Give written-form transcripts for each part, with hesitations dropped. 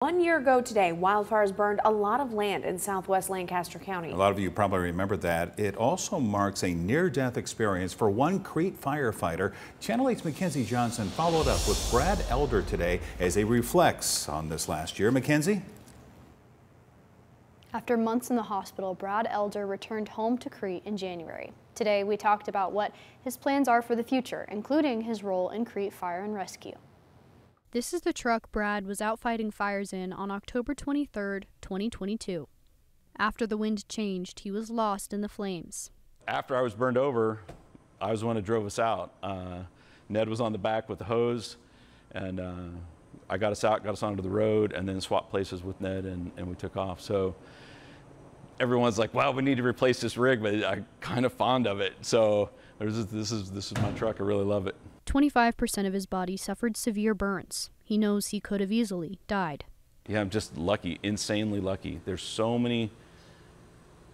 1 year ago today, wildfires burned a lot of land in southwest Lancaster County. A lot of you probably remember that. It also marks a near-death experience for one Crete firefighter. Channel 8's Mackenzie Johnson followed up with Brad Elder today as he reflects on this last year. Mackenzie? After months in the hospital, Brad Elder returned home to Crete in January. Today, we talked about what his plans are for the future, including his role in Crete Fire and Rescue. This is the truck Brad was out fighting fires in on October 23, 2022. After the wind changed, he was lost in the flames. After I was burned over, I was the one that drove us out. Ned was on the back with the hose, and I got us out, got us onto the road, and then swapped places with Ned, and we took off. So everyone's like, "Wow, we need to replace this rig," but I'm kind of fond of it. So this is my truck. I really love it. 25% of his body suffered severe burns. He knows he could have easily died. Yeah, I'm just lucky, insanely lucky. There's so many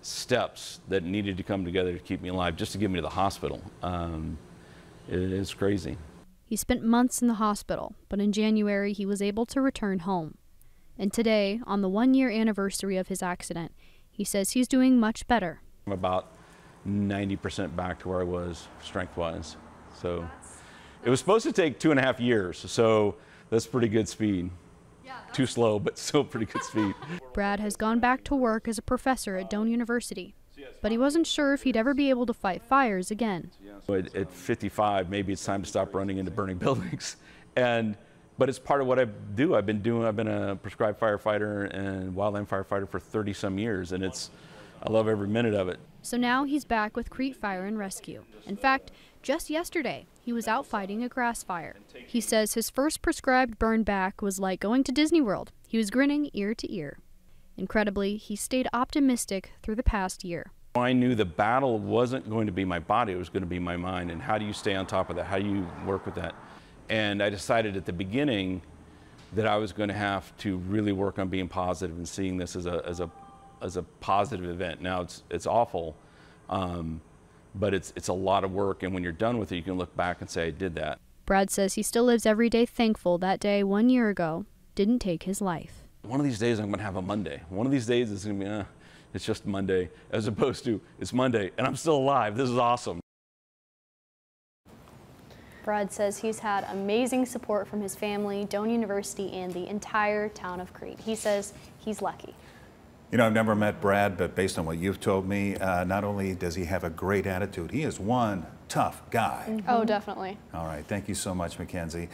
steps that needed to come together to keep me alive, just to get me to the hospital. It is crazy. He spent months in the hospital, but in January he was able to return home. And today, on the 1-year anniversary of his accident, he says he's doing much better. I'm about 90% back to where I was strength-wise. So it was supposed to take 2.5 years, so that's pretty good speed. Too slow, but still pretty good speed. Brad has gone back to work as a professor at Doane University, but he wasn't sure if he'd ever be able to fight fires again. At 55, maybe it's time to stop running into burning buildings. But it's part of what I do. I've been a prescribed firefighter and wildland firefighter for 30-some years, and I love every minute of it. So now he's back with Crete Fire and Rescue. In fact, just yesterday, he was out fighting a grass fire. He says his first prescribed burn back was like going to Disney World. He was grinning ear to ear. Incredibly, he stayed optimistic through the past year. I knew the battle wasn't going to be my body, it was going to be my mind. And how do you stay on top of that? How do you work with that? And I decided at the beginning that I was going to have to really work on being positive and seeing this as a positive event. Now it's awful, but it's a lot of work, and when you're done with it, you can look back and say, I did that. Brad says he still lives every day thankful that day 1 year ago didn't take his life. One of these days I'm going to have a Monday. One of these days it's going to be, it's just Monday, as opposed to it's Monday and I'm still alive. This is awesome. Brad says he's had amazing support from his family, Doane University, and the entire town of Crete. He says he's lucky. You know, I've never met Brad, but based on what you've told me, not only does he have a great attitude, he is one tough guy. Oh, definitely. All right. Thank you so much, Mackenzie.